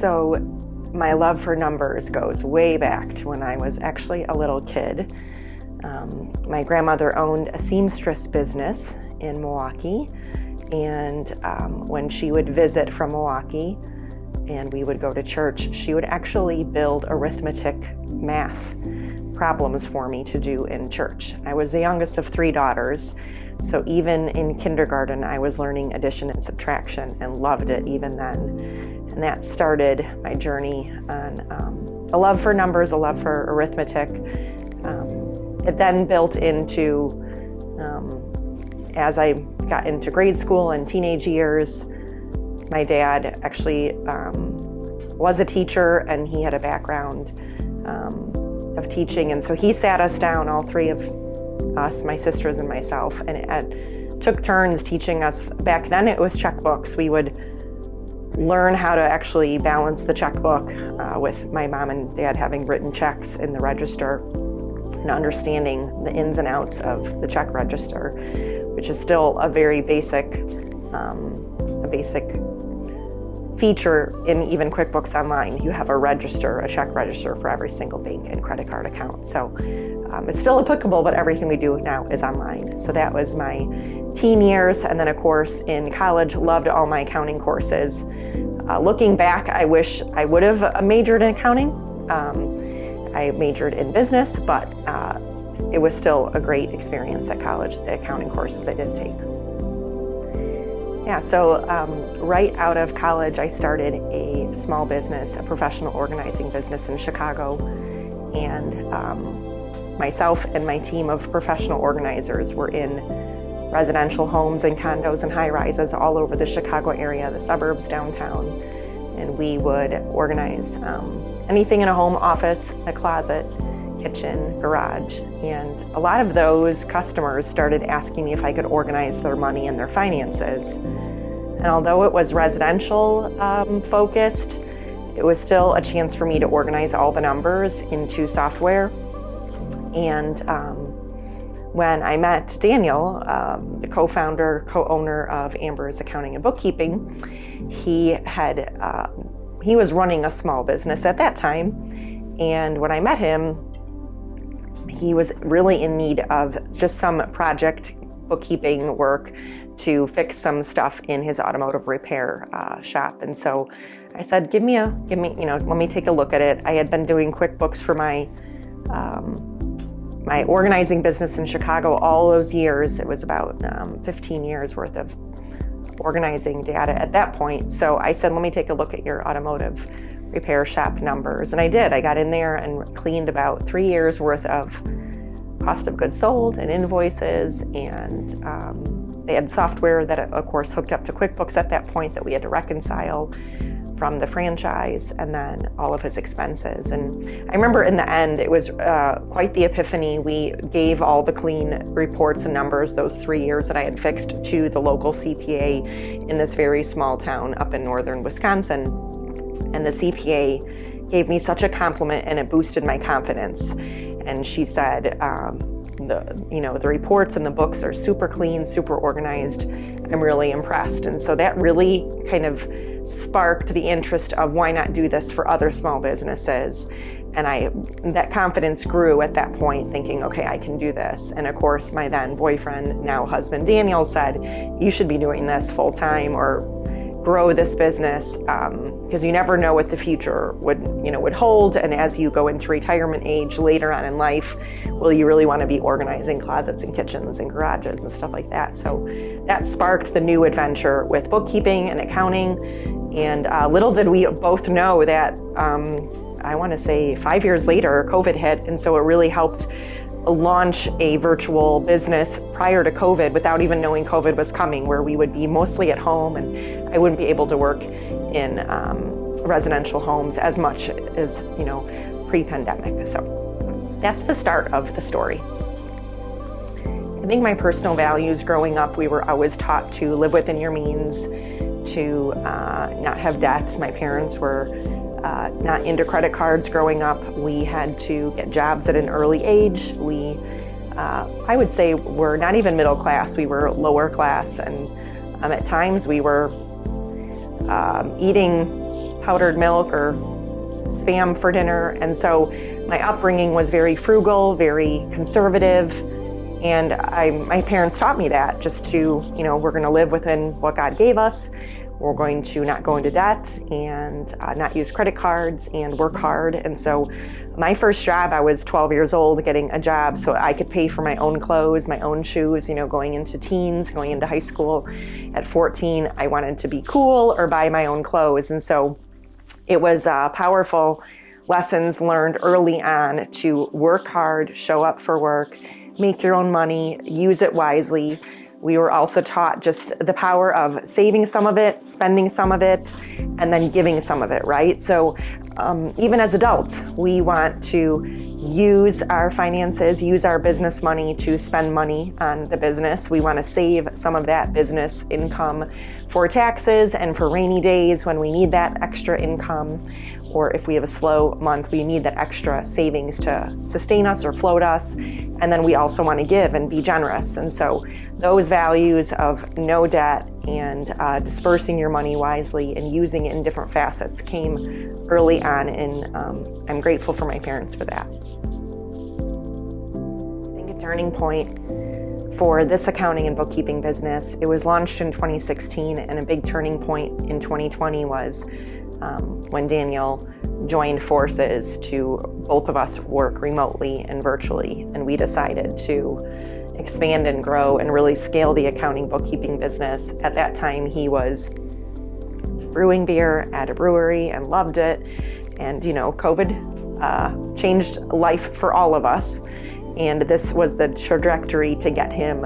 So my love for numbers goes way back to when I was actually a little kid. My grandmother owned a seamstress business in Milwaukee, and when she would visit from Milwaukee and we would go to church, she would actually build arithmetic math problems for me to do in church. I was the youngest of 3 daughters, so even in kindergarten I was learning addition and subtraction and loved it even then. And that started my journey on a love for numbers, a love for arithmetic. It then built into, as I got into grade school and teenage years, my dad actually was a teacher, and he had a background of teaching. And so he sat us down, all 3 of us, my sisters and myself, and took turns teaching us. Back then it was checkbooks. We would learn how to actually balance the checkbook with my mom and dad having written checks in the register and understanding the ins and outs of the check register, which is still a very basic feature in even QuickBooks Online. You have a register, a check register for every single bank and credit card account. So it's still applicable, but everything we do now is online. So that was my teen years. And then of course in college, loved all my accounting courses. Looking back, I wish I would have majored in accounting. I majored in business, but it was still a great experience at college, the accounting courses I did take. Yeah, so right out of college, I started a small business, a professional organizing business in Chicago. And myself and my team of professional organizers were in residential homes and condos and high-rises all over the Chicago area, the suburbs, downtown. And we would organize anything in a home, office, a closet, kitchen, garage. And a lot of those customers started asking me if I could organize their money and their finances. And although it was residential focused, it was still a chance for me to organize all the numbers into software. And when I met Daniel, the co-founder, co-owner of Amber's Accounting and Bookkeeping, he was running a small business at that time. And when I met him, he was really in need of just some project bookkeeping work to fix some stuff in his automotive repair shop. And so I said, let me take a look at it. I had been doing QuickBooks for my organizing business in Chicago all those years. It was about 15 years worth of organizing data at that point. So I said, let me take a look at your automotive repair shop numbers. And I did. I got in there and cleaned about 3 years worth of cost of goods sold and invoices. And they had software that, of course, hooked up to QuickBooks at that point that we had to reconcile from the franchise, and then all of his expenses. And I remember in the end, it was quite the epiphany. We gave all the clean reports and numbers those 3 years that I had fixed to the local CPA in this very small town up in northern Wisconsin. And the CPA gave me such a compliment, and it boosted my confidence. And she said, the reports and the books are super clean, super organized. I'm really impressed. And so that really kind of sparked the interest of why not do this for other small businesses. And that confidence grew at that point, thinking, okay, I can do this. And of course, my then boyfriend, now husband, Daniel, said, you should be doing this full time or grow this business, because you never know what the future would hold. And as you go into retirement age later on in life, will you really want to be organizing closets and kitchens and garages and stuff like that? So that sparked the new adventure with bookkeeping and accounting. And little did we both know that, I want to say 5 years later, COVID hit. And so it really helped launch a virtual business prior to COVID without even knowing COVID was coming, where we would be mostly at home and I wouldn't be able to work in residential homes as much as, pre-pandemic. So that's the start of the story. I think my personal values growing up, we were always taught to live within your means, to not have debt. My parents were not into credit cards growing up. We had to get jobs at an early age. We, I would say, were not even middle class. We were lower class, and at times we were eating powdered milk or Spam for dinner. And so my upbringing was very frugal, very conservative. And my parents taught me that just to, we're going to live within what God gave us. We're going to not go into debt and not use credit cards and work hard. And so my first job, I was 12 years old getting a job so I could pay for my own clothes, my own shoes, going into teens, going into high school. At 14, I wanted to be cool or buy my own clothes. And so it was powerful lessons learned early on to work hard, show up for work, make your own money, use it wisely. We were also taught just the power of saving some of it, spending some of it, and then giving some of it, right? So even as adults, we want to use our finances, use our business money to spend money on the business. We want to save some of that business income for taxes and for rainy days when we need that extra income, or if we have a slow month, we need that extra savings to sustain us or float us. And then we also want to give and be generous. And so those values of no debt and dispersing your money wisely and using it in different facets came early on, and I'm grateful for my parents for that. I think a turning point for this accounting and bookkeeping business, it was launched in 2016, and a big turning point in 2020 was when Daniel joined forces to both of us work remotely and virtually, and we decided to expand and grow and really scale the accounting bookkeeping business. At that time, he was brewing beer at a brewery and loved it. And, COVID changed life for all of us. And this was the trajectory to get him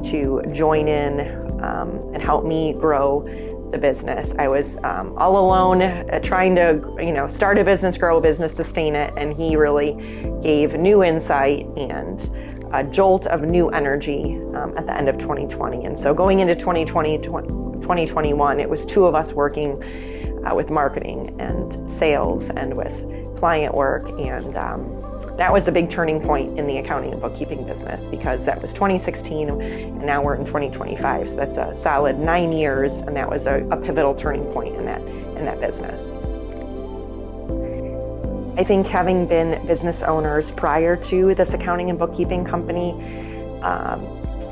to join in and help me grow the business. I was all alone trying to, start a business, grow a business, sustain it. And he really gave new insight and a jolt of new energy at the end of 2020. And so going into 2021, it was two of us working with marketing and sales and with client work. And that was a big turning point in the accounting and bookkeeping business, because that was 2016 and now we're in 2025. So that's a solid 9 years, and that was a pivotal turning point in that business. I think having been business owners prior to this accounting and bookkeeping company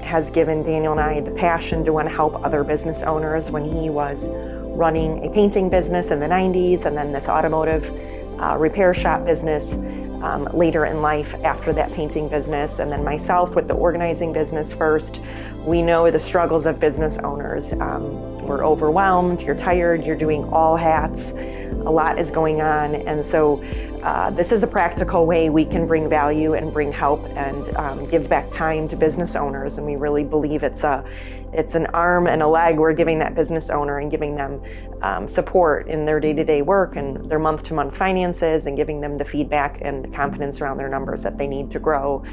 has given Daniel and I the passion to want to help other business owners. When he was running a painting business in the 90s and then this automotive repair shop business later in life after that painting business, and then myself with the organizing business first, we know the struggles of business owners. We're overwhelmed, you're tired, you're doing all hats, a lot is going on, and so this is a practical way we can bring value and bring help and give back time to business owners, and we really believe it's an arm and a leg we're giving that business owner and giving them support in their day-to-day work and their month-to-month finances, and giving them the feedback and confidence around their numbers that they need to grow.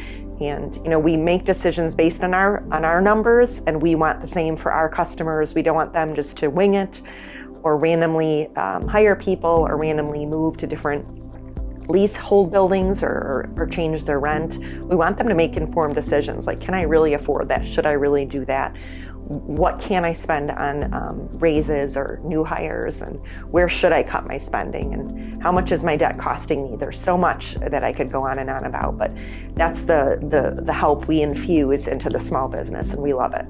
And we make decisions based on our numbers, and we want the same for our customers. We don't want them just to wing it or randomly hire people or randomly move to different leasehold buildings or change their rent. We want them to make informed decisions, like, can I really afford that? Should I really do that? What can I spend on raises or new hires, and where should I cut my spending, and how much is my debt costing me? There's so much that I could go on and on about, but that's the help we infuse into the small business, and we love it.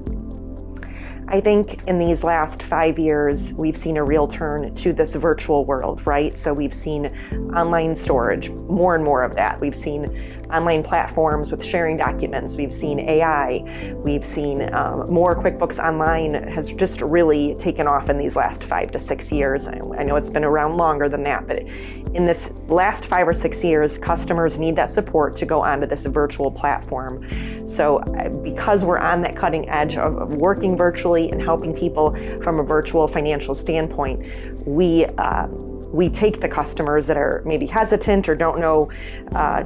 I think in these last 5 years, we've seen a real turn to this virtual world, right? So we've seen online storage, more and more of that. We've seen online platforms with sharing documents. We've seen AI. We've seen more QuickBooks Online has just really taken off in these last 5 to 6 years. I know it's been around longer than that, but in this last 5 or 6 years, customers need that support to go onto this virtual platform. So because we're on that cutting edge of working virtually and helping people from a virtual financial standpoint, we take the customers that are maybe hesitant or don't know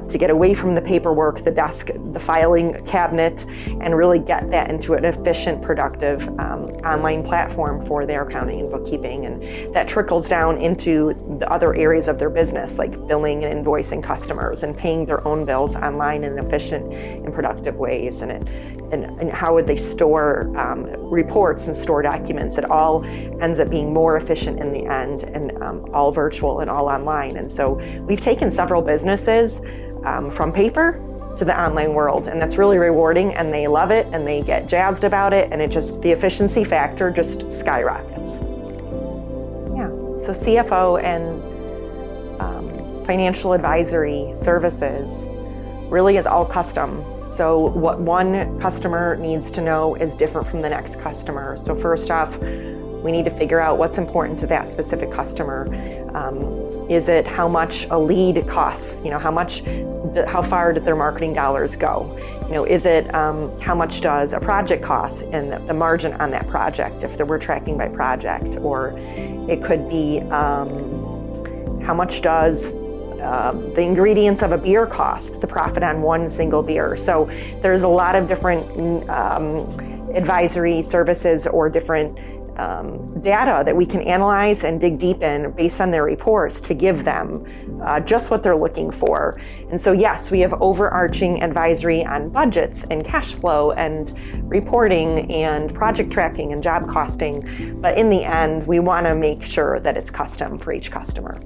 to get away from the paperwork, the desk, the filing cabinet, and really get that into an efficient, productive online platform for their accounting and bookkeeping. And that trickles down into the other areas of their business, like billing and invoicing customers and paying their own bills online in efficient and productive ways. And how would they store reports and store documents? It all ends up being more efficient in the end, and all virtual and all online. And so we've taken several businesses from paper to the online world, and that's really rewarding, and they love it and they get jazzed about it, and the efficiency factor just skyrockets. Yeah, so CFO and financial advisory services really is all custom. So what one customer needs to know is different from the next customer. So first off, we need to figure out what's important to that specific customer. Is it how much a lead costs? How far did their marketing dollars go? Is it how much does a project cost and the margin on that project if we're tracking by project? Or it could be how much does the ingredients of a beer cost, the profit on one single beer. So there's a lot of different advisory services or different data that we can analyze and dig deep in based on their reports to give them just what they're looking for. And so yes, we have overarching advisory on budgets and cash flow and reporting and project tracking and job costing, but in the end, we want to make sure that it's custom for each customer.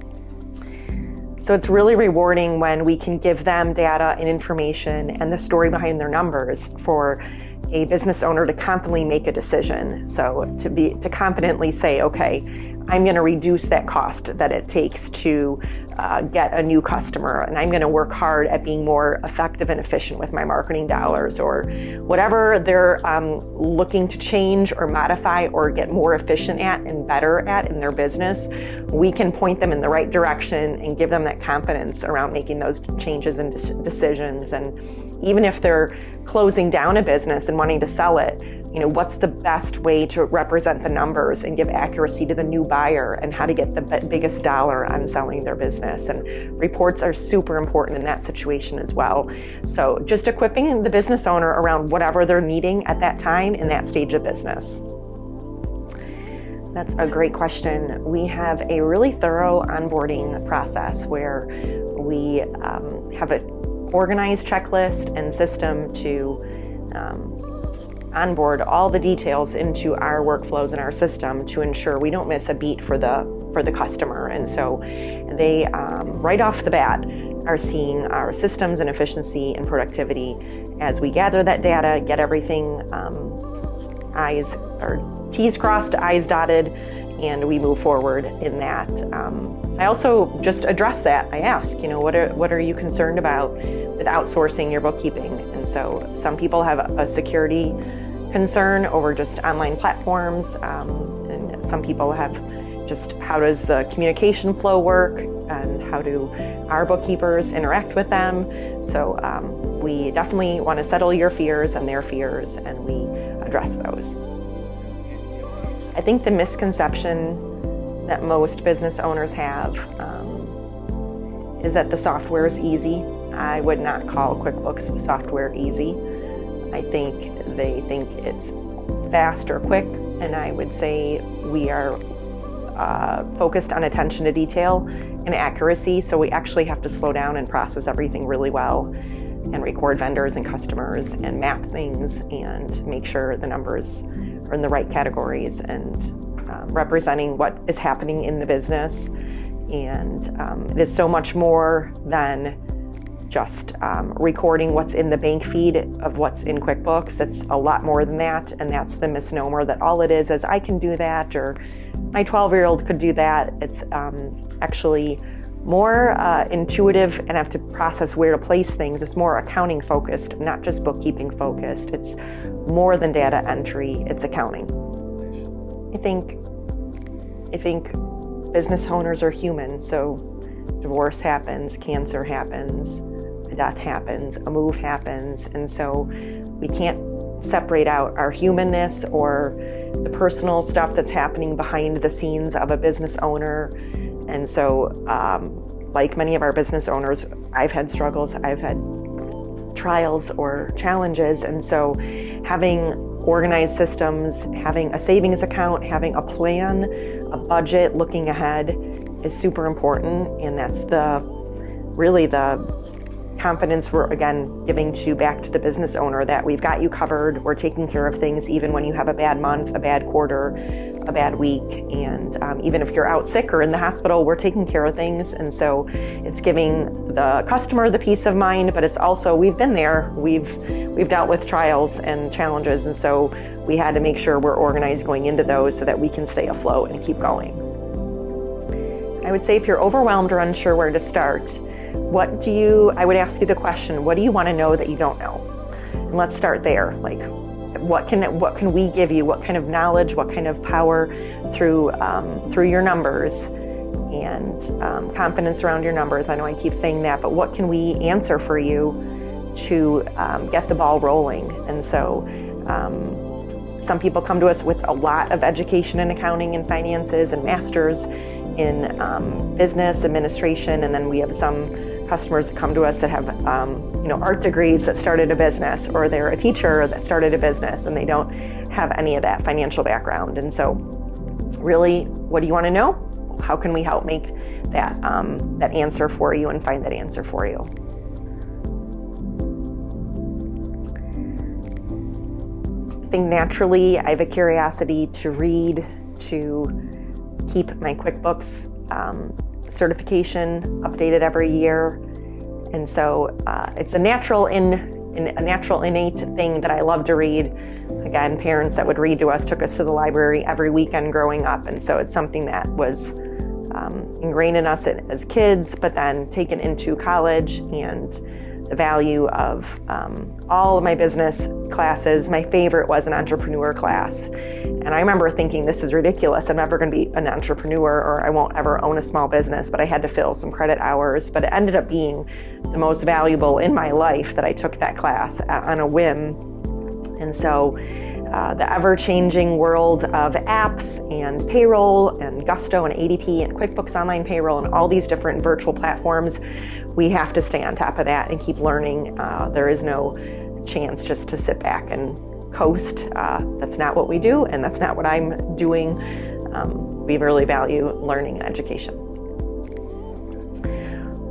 So it's really rewarding when we can give them data and information and the story behind their numbers for a business owner to confidently make a decision. So to confidently say, okay, I'm going to reduce that cost that it takes to get a new customer, and I'm going to work hard at being more effective and efficient with my marketing dollars, or whatever they're looking to change or modify or get more efficient at and better at in their business. We can point them in the right direction and give them that confidence around making those changes and decisions. And even if they're closing down a business and wanting to sell it, what's the best way to represent the numbers and give accuracy to the new buyer, and how to get the biggest dollar on selling their business. And reports are super important in that situation as well. So just equipping the business owner around whatever they're needing at that time in that stage of business. That's a great question. We have a really thorough onboarding process where we have an organized checklist and system to onboard all the details into our workflows and our system to ensure we don't miss a beat for the customer. And so they right off the bat are seeing our systems and efficiency and productivity as we gather that data, get everything T's crossed, I's dotted, and we move forward in that. I also just address that. I ask, what are you concerned about with outsourcing your bookkeeping? And so some people have a security concern over just online platforms, and some people have just how does the communication flow work, and how do our bookkeepers interact with them. So we definitely want to settle your fears and their fears, and we address those. I think the misconception that most business owners have is that the software is easy. I would not call QuickBooks software easy. I think they think it's fast or quick, and I would say we are focused on attention to detail and accuracy, so we actually have to slow down and process everything really well and record vendors and customers and map things and make sure the numbers are in the right categories and representing what is happening in the business. And it is so much more than just recording what's in the bank feed of what's in QuickBooks. It's a lot more than that, and that's the misnomer that all it is I can do that, or my 12-year-old could do that. It's actually more intuitive and have to process where to place things. It's more accounting focused, not just bookkeeping focused. It's more than data entry, it's accounting. I think business owners are human, so divorce happens, cancer happens, a death happens, a move happens, and so we can't separate out our humanness or the personal stuff that's happening behind the scenes of a business owner. And so, like many of our business owners, I've had struggles, I've had trials or challenges, and so having organized systems, having a savings account, having a plan, a budget, looking ahead is super important, and that's really the confidence we're, again, giving back to the business owner that we've got you covered. We're taking care of things even when you have a bad month, a bad quarter, a bad week. And even if you're out sick or in the hospital, we're taking care of things. And so it's giving the customer the peace of mind, but it's also, we've been there. We've dealt with trials and challenges. And so we had to make sure we're organized going into those so that we can stay afloat and keep going. I would say if you're overwhelmed or unsure where to start, I would ask you the question, what do you want to know that you don't know? And let's start there. Like, what can we give you? What kind of knowledge, what kind of power through your numbers and confidence around your numbers? I know I keep saying that, but what can we answer for you to get the ball rolling? And so some people come to us with a lot of education in accounting and finances and masters in business administration, and then we have some customers that come to us that have art degrees that started a business, or they're a teacher that started a business and they don't have any of that financial background. And so really, what do you want to know? How can we help make that answer for you and find that answer for you? I think naturally I have a curiosity to read, to keep my QuickBooks certification updated every year. And so it's a natural innate thing that I love to read. Again, parents that would read to us took us to the library every weekend growing up. And so it's something that was ingrained in us as kids, but then taken into college, and the value of all of my business classes. My favorite was an entrepreneur class. And I remember thinking, this is ridiculous. I'm never going to be an entrepreneur, or I won't ever own a small business, but I had to fill some credit hours. But it ended up being the most valuable in my life that I took that class on a whim. And so the ever-changing world of apps and payroll and Gusto and ADP and QuickBooks Online Payroll and all these different virtual platforms, we have to stay on top of that and keep learning. There is no chance just to sit back and coast. That's not what we do, and that's not what I'm doing. We really value learning and education.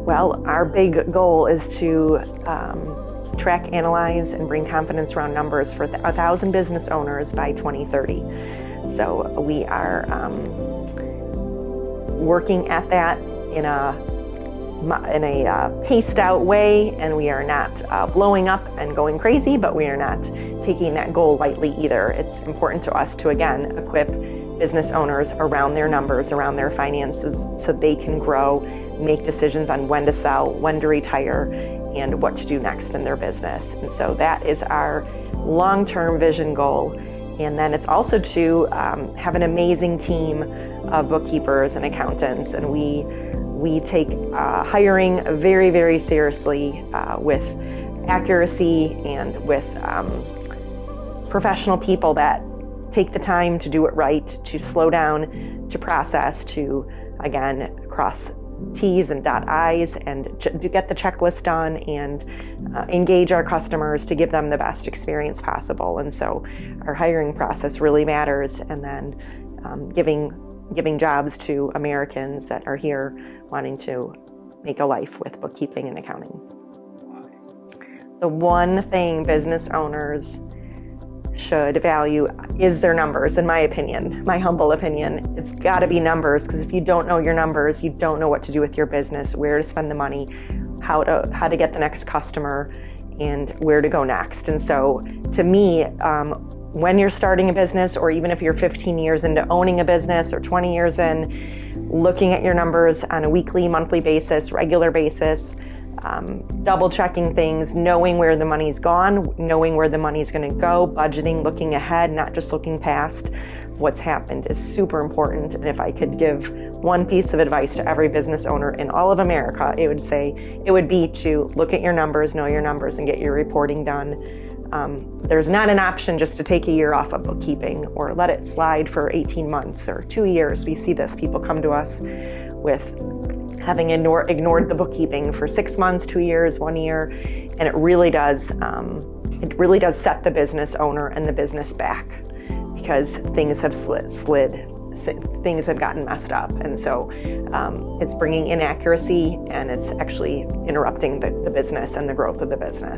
Well, our big goal is to track, analyze, and bring confidence around numbers for 1,000 business owners by 2030. So we are working at that in a paced out way, and we are not blowing up and going crazy, but we are not taking that goal lightly either. It's important to us to, again, equip business owners around their numbers, around their finances, so they can grow, make decisions on when to sell, when to retire, and what to do next in their business. And so that is our long-term vision goal. And then it's also to have an amazing team of bookkeepers and accountants, and we take hiring very, very seriously with accuracy and with professional people that take the time to do it right, to slow down, to process, to, again, cross T's and dot I's, and to get the checklist done and engage our customers to give them the best experience possible. And so our hiring process really matters, and then giving jobs to Americans that are here wanting to make a life with bookkeeping and accounting. The one thing business owners should value is their numbers, in my opinion, my humble opinion. It's got to be numbers, because if you don't know your numbers, you don't know what to do with your business, where to spend the money, how to get the next customer, and where to go next. And so to me, when you're starting a business, or even if you're 15 years into owning a business or 20 years in, looking at your numbers on a weekly, monthly basis, regular basis, double checking things, knowing where the money's gone, knowing where the money's going to go, budgeting, looking ahead, not just looking past what's happened, is super important. And if I could give one piece of advice to every business owner in all of America, it would be to look at your numbers, know your numbers, and get your reporting done. There's not an option just to take a year off of bookkeeping or let it slide for 18 months or 2 years. We see this. People come to us with having ignored the bookkeeping for 6 months, 2 years, 1 year, and it really does set the business owner and the business back, because things have slid things have gotten messed up. And so it's bringing inaccuracy, and it's actually interrupting the business and the growth of the business.